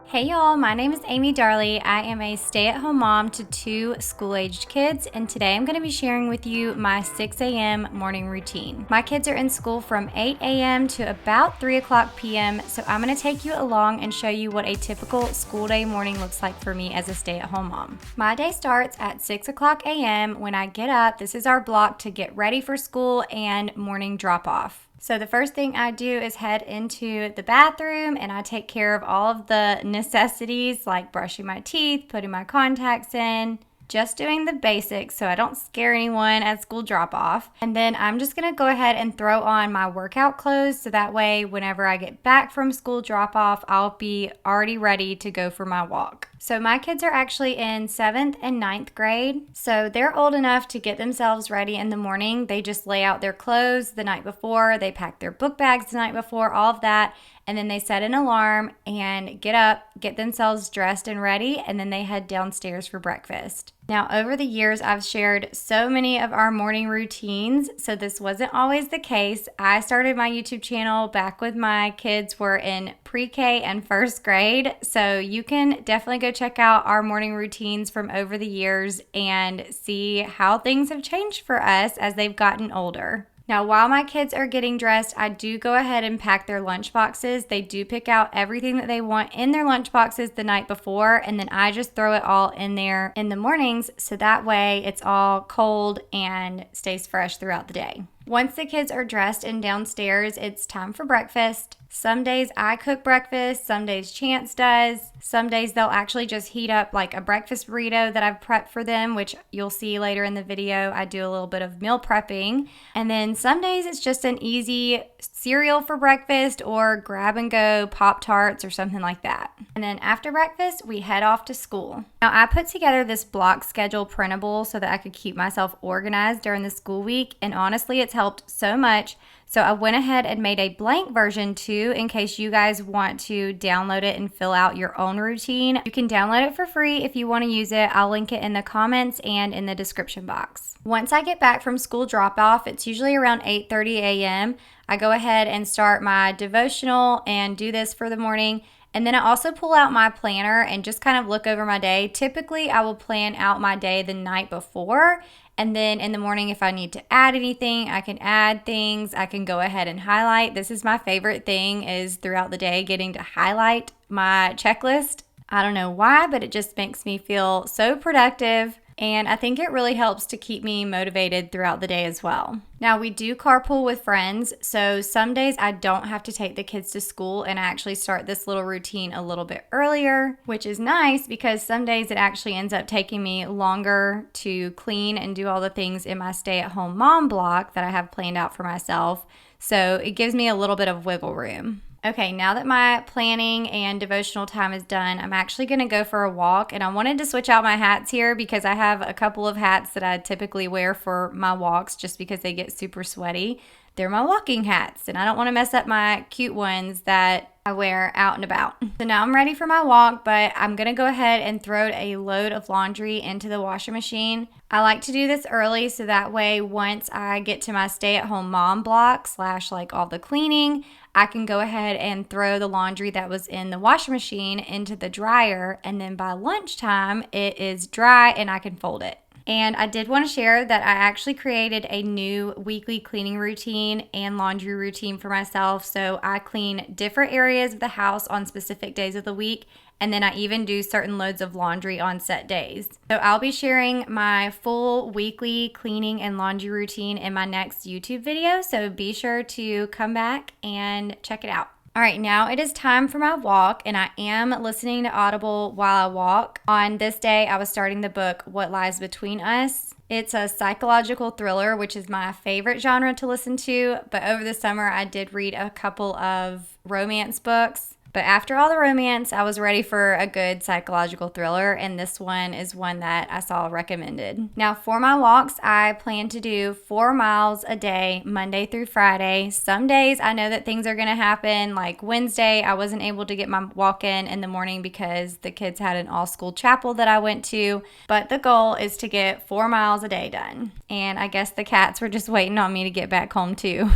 Hey y'all, my name is Amy Darley. I am a stay-at-home mom to 2 school-aged kids, and today I'm going to be sharing with you my 6 a.m. morning routine. My kids are in school from 8 a.m. to about 3 o'clock p.m., so I'm going to take you along and show you what a typical school day morning looks like for me as a stay-at-home mom. My day starts at 6 o'clock a.m. when I get up. This is our block to get ready for school and morning drop-off. So the first thing I do is head into the bathroom and I take care of all of the necessities like brushing my teeth, putting my contacts in, just doing the basics so I don't scare anyone at school drop-off. And then I'm just going to go ahead and throw on my workout clothes so that way whenever I get back from school drop-off, I'll be already ready to go for my walk. So my kids are actually in 7th and 9th grade, so they're old enough to get themselves ready in the morning. They just lay out their clothes the night before, they pack their book bags the night before, all of that, and then they set an alarm and get up, get themselves dressed and ready, and then they head downstairs for breakfast. Now, over the years, I've shared so many of our morning routines, so this wasn't always the case. I started my YouTube channel back when my kids were in pre-K and first grade, so you can definitely go check out our morning routines from over the years and see how things have changed for us as they've gotten older. Now, while my kids are getting dressed, I do go ahead and pack their lunch boxes. They do pick out everything that they want in their lunch boxes the night before, and then I just throw it all in there in the mornings so that way it's all cold and stays fresh throughout the day. Once the kids are dressed and downstairs, it's time for breakfast. Some days I cook breakfast, some days Chance does. Some days they'll actually just heat up like a breakfast burrito that I've prepped for them, which you'll see later in the video. I do a little bit of meal prepping. And then some days it's just an easy cereal for breakfast or grab and go Pop-Tarts or something like that. And then after breakfast, we head off to school. Now I put together this block schedule printable so that I could keep myself organized during the school week, and honestly it's helped so much. So I went ahead and made a blank version too in case you guys want to download it and fill out your own routine. You can download it for free if you want to use it. I'll link it in the comments and in the description box. Once I get back from school drop-off, it's usually around 8:30 a.m. I go ahead and start my devotional and do this for the morning. And then I also pull out my planner and just kind of look over my day. Typically, I will plan out my day the night before. And then in the morning, if I need to add anything, I can add things. I can go ahead and highlight. This is my favorite thing, is throughout the day getting to highlight my checklist. I don't know why, but it just makes me feel so productive. And I think it really helps to keep me motivated throughout the day as well. Now, we do carpool with friends, so some days I don't have to take the kids to school and I actually start this little routine a little bit earlier, which is nice because some days it actually ends up taking me longer to clean and do all the things in my stay-at-home mom block that I have planned out for myself. So it gives me a little bit of wiggle room. Okay, now that my planning and devotional time is done, I'm actually going to go for a walk, and I wanted to switch out my hats here because I have a couple of hats that I typically wear for my walks just because they get super sweaty. They're my walking hats, and I don't want to mess up my cute ones that I wear out and about. So now I'm ready for my walk, but I'm going to go ahead and throw a load of laundry into the washing machine. I like to do this early so that way once I get to my stay-at-home mom block / like all the cleaning, I can go ahead and throw the laundry that was in the washing machine into the dryer, and then by lunchtime it is dry and I can fold it. And I did want to share that I actually created a new weekly cleaning routine and laundry routine for myself. So I clean different areas of the house on specific days of the week, and then I even do certain loads of laundry on set days. So I'll be sharing my full weekly cleaning and laundry routine in my next YouTube video, so be sure to come back and check it out. All right, now it is time for my walk, and I am listening to Audible while I walk. On this day, I was starting the book, What Lies Between Us. It's a psychological thriller, which is my favorite genre to listen to, but over the summer, I did read a couple of romance books. But after all the romance, I was ready for a good psychological thriller, and this one is one that I saw recommended. Now, for my walks, I plan to do 4 miles a day, Monday through Friday. Some days I know that things are going to happen, like Wednesday, I wasn't able to get my walk in the morning because the kids had an all-school chapel that I went to, but the goal is to get 4 miles a day done. And I guess the cats were just waiting on me to get back home too.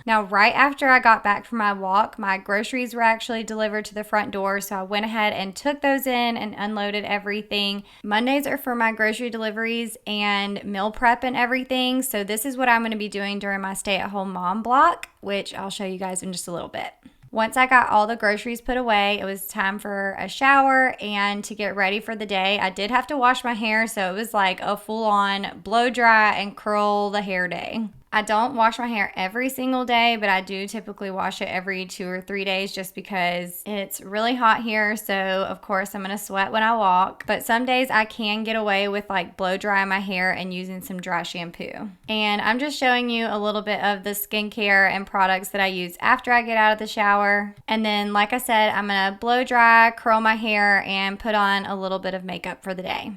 Now, right after I got back from my walk, my groceries were actually delivered to the front door, so I went ahead and took those in and unloaded everything. Mondays are for my grocery deliveries and meal prep and everything, so this is what I'm going to be doing during my stay-at-home mom block, which I'll show you guys in just a little bit. Once I got all the groceries put away, it was time for a shower and to get ready for the day. I did have to wash my hair, so it was like a full-on blow dry and curl the hair day. I don't wash my hair every single day, but I do typically wash it every 2 or 3 days just because it's really hot here. So of course I'm going to sweat when I walk, but some days I can get away with like blow drying my hair and using some dry shampoo. And I'm just showing you a little bit of the skincare and products that I use after I get out of the shower. And then like I said, I'm going to blow dry, curl my hair, and put on a little bit of makeup for the day.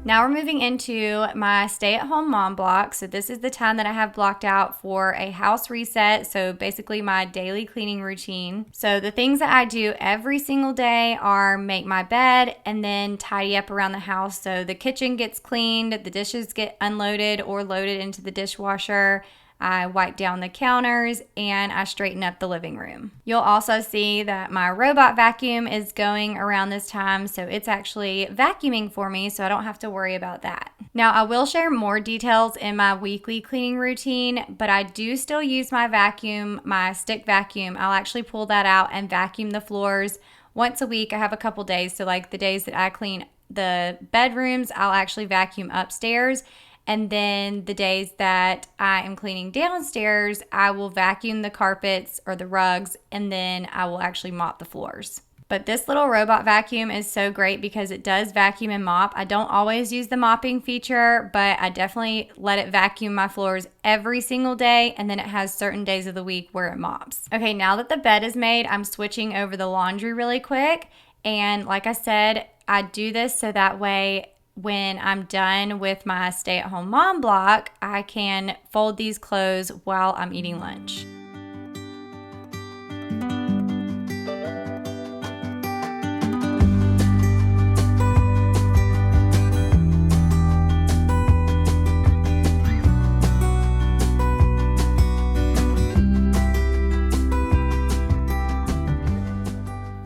Now we're moving into my stay-at-home mom block. So this is the time that I have blocked out for a house reset. So basically my daily cleaning routine. So the things that I do every single day are make my bed and then tidy up around the house. So the kitchen gets cleaned, the dishes get unloaded or loaded into the dishwasher. I wipe down the counters, and I straighten up the living room. You'll also see that my robot vacuum is going around this time, so it's actually vacuuming for me, so I don't have to worry about that. Now, I will share more details in my weekly cleaning routine, but I do still use my vacuum, my stick vacuum. I'll actually pull that out and vacuum the floors once a week. I have a couple days, so like the days that I clean the bedrooms, I'll actually vacuum upstairs. And then the days that I am cleaning downstairs, I will vacuum the carpets or the rugs, and then I will actually mop the floors. But this little robot vacuum is so great because it does vacuum and mop. I don't always use the mopping feature, but I definitely let it vacuum my floors every single day, and then it has certain days of the week where it mops. Okay, now that the bed is made, I'm switching over the laundry really quick. And like I said, I do this so that way when I'm done with my stay-at-home mom block, I can fold these clothes while I'm eating lunch.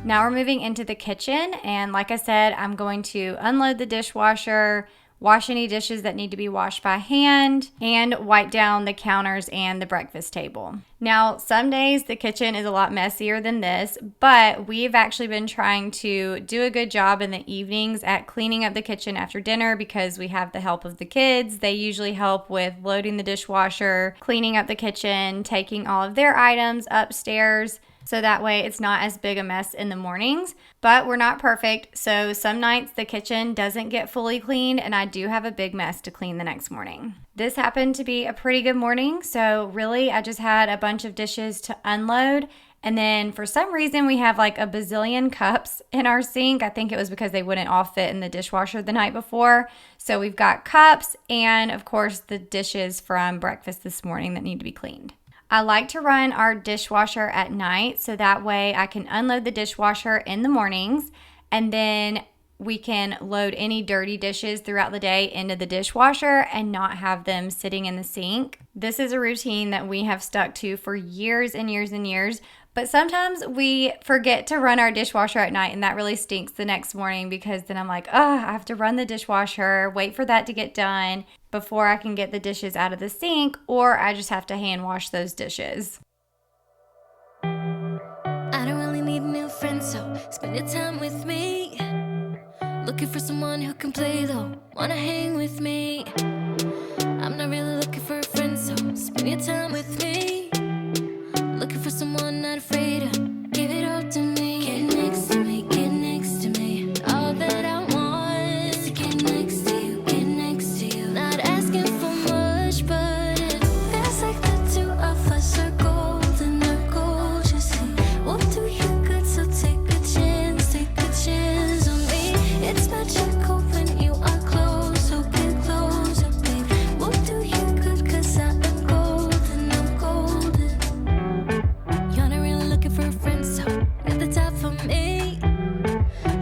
Now we're moving into the kitchen, and like I said, I'm going to unload the dishwasher, wash any dishes that need to be washed by hand, and wipe down the counters and the breakfast table. Now, some days the kitchen is a lot messier than this, but we've actually been trying to do a good job in the evenings at cleaning up the kitchen after dinner because we have the help of the kids. They usually help with loading the dishwasher, cleaning up the kitchen, taking all of their items upstairs. So that way it's not as big a mess in the mornings, but we're not perfect. So some nights the kitchen doesn't get fully cleaned and I do have a big mess to clean the next morning. This happened to be a pretty good morning. So really I just had a bunch of dishes to unload. And then for some reason we have like a bazillion cups in our sink. I think it was because they wouldn't all fit in the dishwasher the night before. So we've got cups and of course the dishes from breakfast this morning that need to be cleaned. I like to run our dishwasher at night so that way I can unload the dishwasher in the mornings and then we can load any dirty dishes throughout the day into the dishwasher and not have them sitting in the sink. This is a routine that we have stuck to for years and years and years, but sometimes we forget to run our dishwasher at night and that really stinks the next morning because then I'm like, oh, I have to run the dishwasher, wait for that to get done before I can get the dishes out of the sink, or I just have to hand wash those dishes. I don't really need new friends, so spend spend your time with me. Looking for someone who can play though, wanna hang with me. I'm not really looking for a friend, so spend your time with me. Looking for someone not afraid to give it all to me. Get next to me, get next to me. All that I want is to get next to you, get next to you. Not asking for much, but it feels like the two of us are golden, are gold. You see, we'll do you good, so take a chance on me. It's magical when you are close, so get closer, babe. We'll do you good, 'cause I am golden, I'm golden. You're not really looking for a friend, so at the top for me.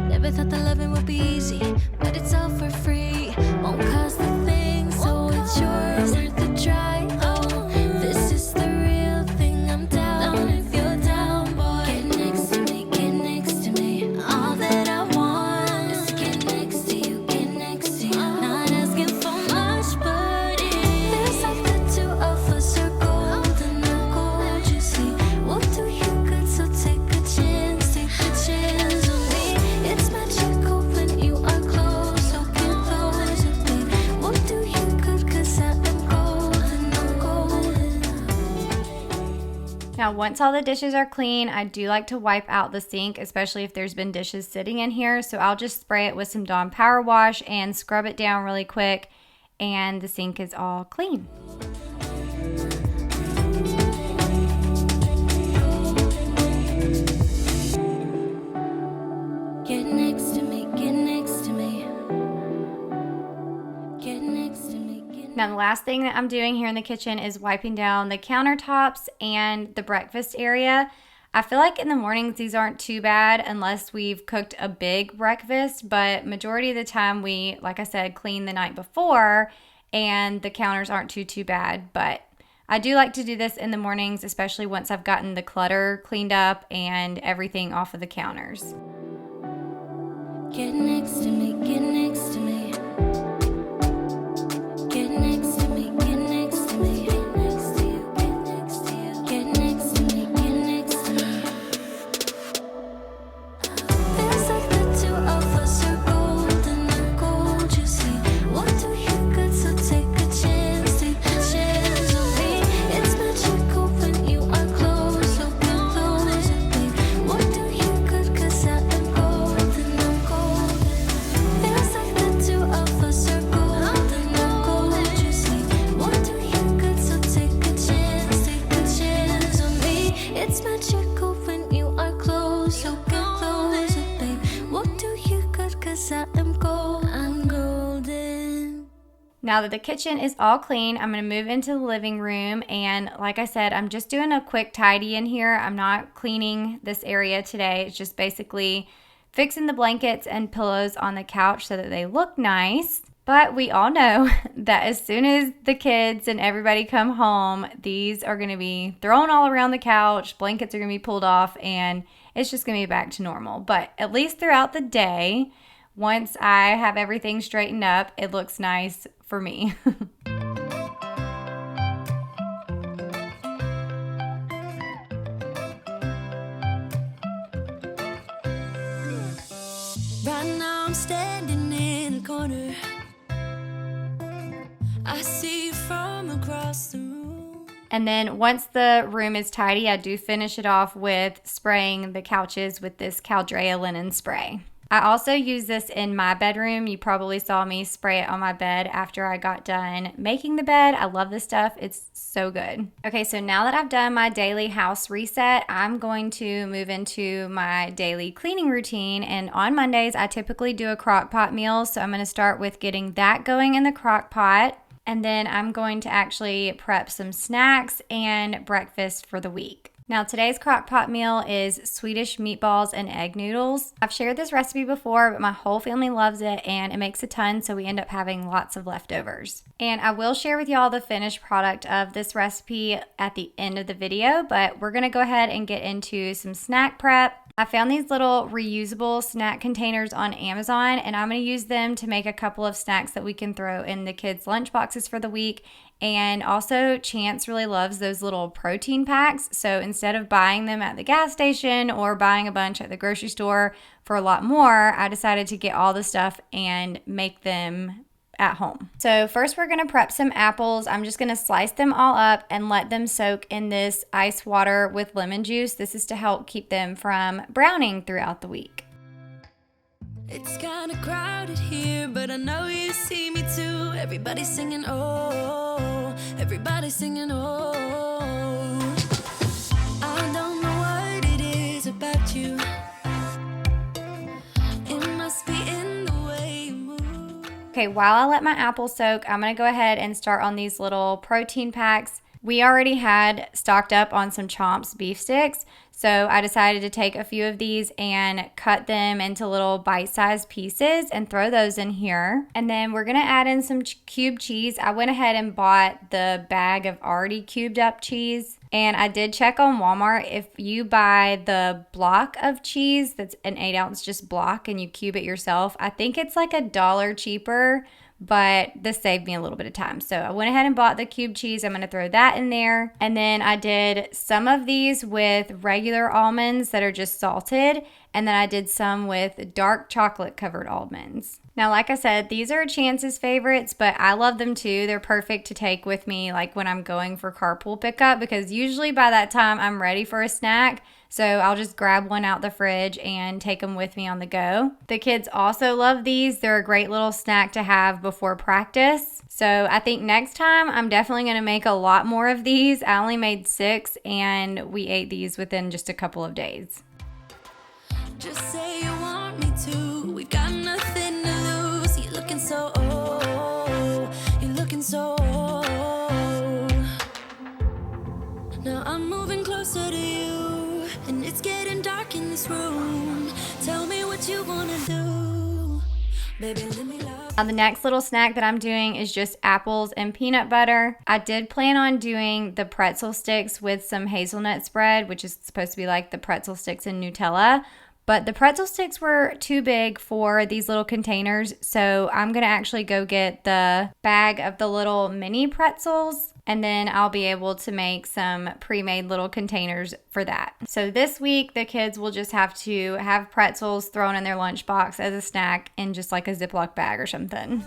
Never thought that loving would be easy, but it's all for free. Won't cost a thing, so it's yours, worth the try. Oh, this is the real thing. I'm down if you're down, boy. Get next to me, get next to me. All that I want is to get next to you, get next to you. Not asking for much, but it feels like the two of us are golden, are gold. You see, we'll do you good, so take a chance on me. It's magical when you are close, so get closer, babe. We'll do you good, 'cause I am golden, I'm golden. Now, once all the dishes are clean, I do like to wipe out the sink, especially if there's been dishes sitting in here. So I'll just spray it with some Dawn Power Wash and scrub it down really quick, and the sink is all clean. Get next to me, get next to me. Get next to me, get Now, the last thing that I'm doing here in the kitchen is wiping down the countertops and the breakfast area. I feel like in the mornings these aren't too bad unless we've cooked a big breakfast, but majority of the time we, like I said, clean the night before and the counters aren't too bad. But I do like to do this in the mornings, especially once I've gotten the clutter cleaned up and everything off of the counters. Get next to me, get next to me. Get next to me, get next to me. Get next to you, get next to you. Get next to me, get next to me. Feels like the two of us are golden, are gold. You see, we'll do you good, so take a chance on me. It's magical when you are close, so get closer, babe. We'll do you good, 'cause I am golden, I'm golden. Feels like the two of us are golden, are gold. You see, we'll do you good, so take a chance on me. It's magical when you are close, so get closer, babe. We'll do you good, 'cause I am gold, I'm golden. Now that the kitchen is all clean, I'm going to move into the living room, and like I said, I'm just doing a quick tidy in here. I'm not cleaning this area today. It's just basically fixing the blankets and pillows on the couch so that they look nice. But we all know that as soon as the kids and everybody come home, these are going to be thrown all around the couch, blankets are going to be pulled off, and it's just going to be back to normal. But at least throughout the day, once I have everything straightened up, it looks nice for me. Right now I'm standing in the corner. I see you from across the room. And then once the room is tidy, I do finish it off with spraying the couches with this Caldrea linen spray. I also use this in my bedroom. You probably saw me spray it on my bed after I got done making the bed. I love this stuff. It's so good. Okay, so now that I've done my daily house reset, I'm going to move into my daily cleaning routine. And on Mondays, I typically do a crock pot meal. So I'm going to start with getting that going in the crock pot. And then I'm going to actually prep some snacks and breakfast for the week. Now, today's crock pot meal is Swedish meatballs and egg noodles. I've shared this recipe before, but my whole family loves it and it makes a ton, so we end up having lots of leftovers. And I will share with y'all the finished product of this recipe at the end of the video, but we're gonna go ahead and get into some snack prep. I found these little reusable snack containers on Amazon, and I'm going to use them to make a couple of snacks that we can throw in the kids' lunch boxes for the week. And also, Chance really loves those little protein packs. So instead of buying them at the gas station or buying a bunch at the grocery store for a lot more, I decided to get all the stuff and make them at home. So first we're gonna prep some apples. I'm just gonna slice them all up and let them soak in this ice water with lemon juice. This is to help keep them from browning throughout the week. It's kinda crowded here, but I know you see me too. Everybody's singing, oh, everybody's singing, oh. I don't know what it is about you. It must be in the way you move. Okay, while I let my apples soak, I'm gonna go ahead and start on these little protein packs. We already had stocked up on some Chomps beef sticks, so I decided to take a few of these and cut them into little bite-sized pieces and throw those in here. And then we're gonna add in some cubed cheese. I went ahead and bought the bag of already cubed up cheese. And I did check on Walmart. If you buy the block of cheese, that's an 8-ounce just block, and you cube it yourself, I think it's like $1 cheaper, but this saved me a little bit of time. So I went ahead and bought the cubed cheese. I'm gonna throw that in there. And then I did some of these with regular almonds that are just salted. And then I did some with dark chocolate covered almonds. Now, like I said, these are Chance's favorites, but I love them too. They're perfect to take with me like when I'm going for carpool pickup, because usually by that time I'm ready for a snack. So I'll just grab one out the fridge and take them with me on the go. The kids also love these. They're a great little snack to have before practice. So I think next time I'm definitely gonna make a lot more of these. I only made 6 and we ate these within just a couple of days. Just say you want me to. We've got nothing to lose. You're looking so old. You're looking so old. Now I'm moving closer to you, and it's getting dark in this room. Tell me what you wanna do. Baby, let me love. Now the next little snack that I'm doing is just apples and peanut butter. I did plan on doing the pretzel sticks with some hazelnut spread, which is supposed to be like the pretzel sticks in Nutella. But the pretzel sticks were too big for these little containers, so I'm going to actually go get the bag of the little mini pretzels, and then I'll be able to make some pre-made little containers for that. So this week, the kids will just have to have pretzels thrown in their lunchbox as a snack in just like a Ziploc bag or something.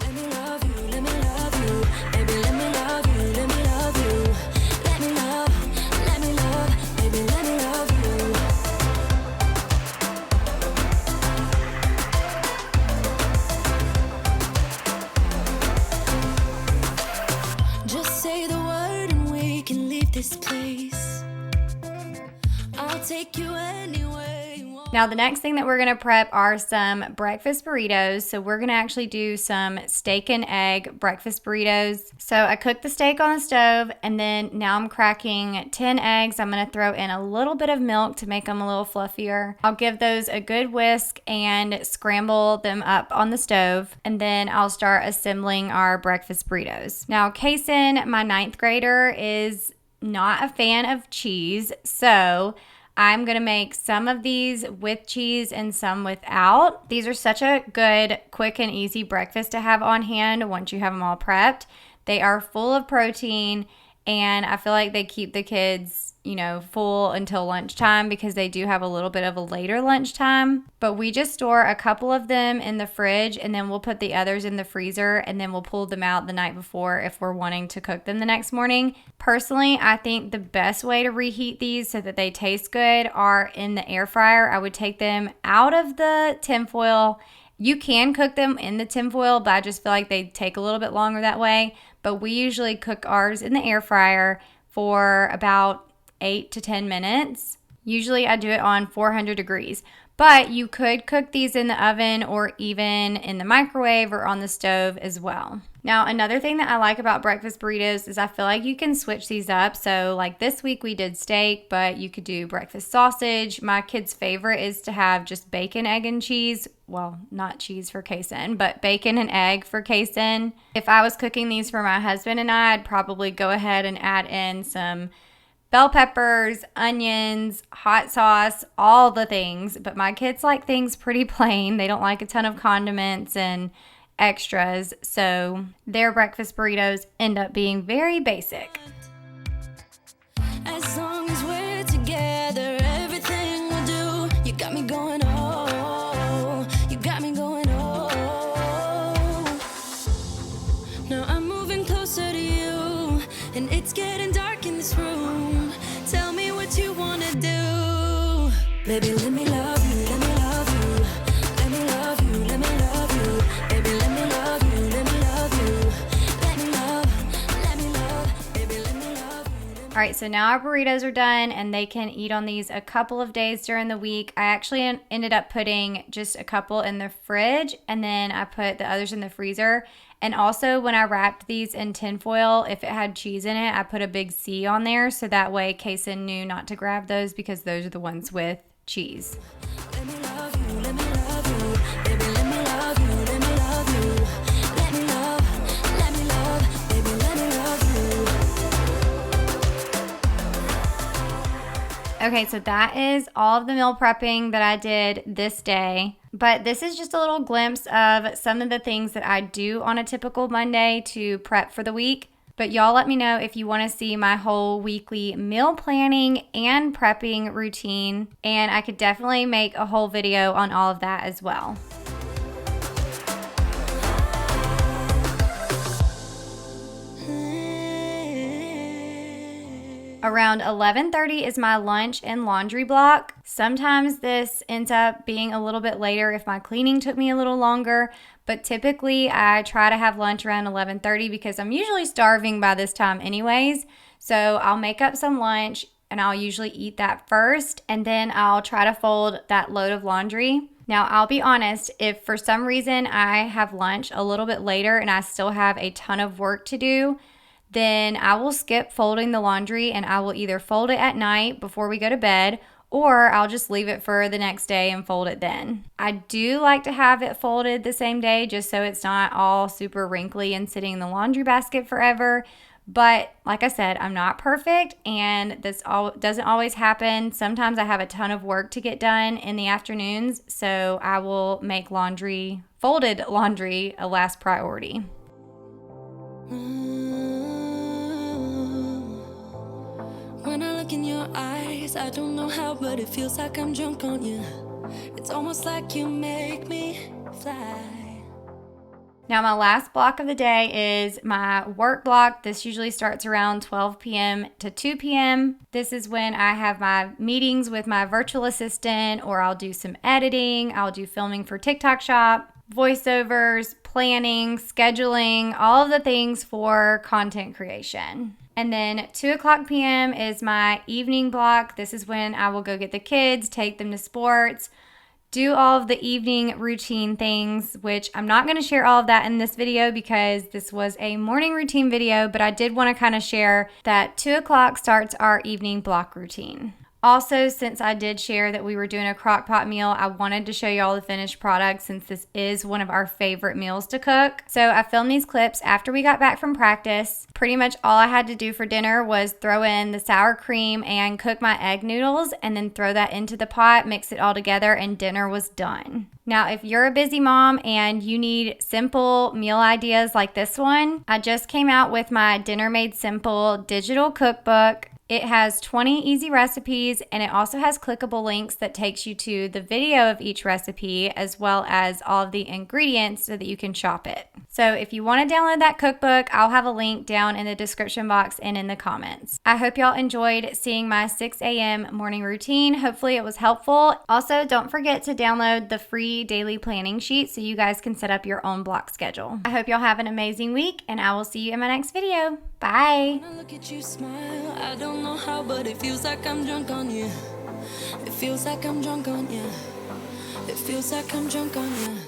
Let me love you, let me love you. Baby, let me love you, let me love you. Let me love, baby, let me love you. Just say the word and we can leave this place. I'll take you anywhere you want. Now the next thing that we're going to prep are some breakfast burritos. So we're going to actually do some steak and egg breakfast burritos. So I cooked the steak on the stove, and then now I'm cracking 10 eggs. I'm going to throw in a little bit of milk to make them a little fluffier. I'll give those a good whisk and scramble them up on the stove, and then I'll start assembling our breakfast burritos. Now Kaysen, my 9th grader, is not a fan of cheese, so I'm going to make some of these with cheese and some without. These are such a good, quick, and easy breakfast to have on hand once you have them all prepped. They are full of protein, and I feel like they keep the kids, full until lunchtime, because they do have a little bit of a later lunchtime. But we just store a couple of them in the fridge, and then we'll put the others in the freezer, and then we'll pull them out the night before if we're wanting to cook them the next morning. Personally, I think the best way to reheat these so that they taste good are in the air fryer. I would take them out of the tinfoil. You can cook them in the tinfoil, but I just feel like they take a little bit longer that way. But we usually cook ours in the air fryer for about 8 to 10 minutes. Usually I do it on 400 degrees. But you could cook these in the oven or even in the microwave or on the stove as well. Now, another thing that I like about breakfast burritos is I feel like you can switch these up. So like this week we did steak, but you could do breakfast sausage. My kid's favorite is to have just bacon, egg, and cheese. Well, not cheese for Kaysen, but bacon and egg for Kaysen. If I was cooking these for my husband and I'd probably go ahead and add in some bell peppers, onions, hot sauce, all the things. But my kids like things pretty plain. They don't like a ton of condiments and extras. So their breakfast burritos end up being very basic. As long Baby, let me love you, let me love you. Let me love you, let me love you. Baby, let me love you, let me love you. Let me love, baby, let me love you. All right, so now our burritos are done and they can eat on these a couple of days during the week. I actually ended up putting just a couple in the fridge and then I put the others in the freezer. And also when I wrapped these in tinfoil, if it had cheese in it, I put a big C on there so that way Kason knew not to grab those because those are the ones with cheese. Let me love you, let me love you. Baby, let me love you, let me love you. Let me love, baby, let me love you. Okay, so that is all of the meal prepping that I did this day. But this is just a little glimpse of some of the things that I do on a typical Monday to prep for the week. But y'all let me know if you want to see my whole weekly meal planning and prepping routine. And I could definitely make a whole video on all of that as well. Around 11:30 is my lunch and laundry block. Sometimes this ends up being a little bit later if my cleaning took me a little longer, but typically I try to have lunch around 11:30 because I'm usually starving by this time anyways. So I'll make up some lunch and I'll usually eat that first and then I'll try to fold that load of laundry. Now, I'll be honest, if for some reason I have lunch a little bit later and I still have a ton of work to do, then I will skip folding the laundry and I will either fold it at night before we go to bed or I'll just leave it for the next day and fold it then. I do like to have it folded the same day just so it's not all super wrinkly and sitting in the laundry basket forever. But like I said, I'm not perfect and this doesn't always happen. Sometimes I have a ton of work to get done in the afternoons, so I will make folded laundry, a last priority. When I look in your eyes, I don't know how, but it feels like I'm drunk on you. It's almost like you make me fly. Now, my last block of the day is my work block. This usually starts around 12 p.m. to 2 p.m. This is when I have my meetings with my virtual assistant, or I'll do some editing. I'll do filming for TikTok Shop, voiceovers, planning, scheduling, all of the things for content creation. And then 2 o'clock p.m. is my evening block. This is when I will go get the kids, take them to sports, do all of the evening routine things, which I'm not going to share all of that in this video because this was a morning routine video, but I did want to kind of share that 2 o'clock starts our evening block routine. Also, since I did share that we were doing a crock pot meal, I wanted to show you all the finished product since this is one of our favorite meals to cook. So I filmed these clips after we got back from practice. Pretty much all I had to do for dinner was throw in the sour cream and cook my egg noodles and then throw that into the pot, mix it all together, and dinner was done. Now, if you're a busy mom and you need simple meal ideas like this one, I just came out with my Dinner Made Simple digital cookbook. It has 20 easy recipes and it also has clickable links that takes you to the video of each recipe as well as all of the ingredients so that you can shop it. So if you want to download that cookbook, I'll have a link down in the description box and in the comments. I hope y'all enjoyed seeing my 6 a.m. morning routine. Hopefully it was helpful. Also, don't forget to download the free daily planning sheet so you guys can set up your own block schedule. I hope y'all have an amazing week and I will see you in my next video. Bye. When I look at you smile, I don't know how, but it feels like I'm drunk on you. It feels like I'm drunk on you. It feels like I'm drunk on you.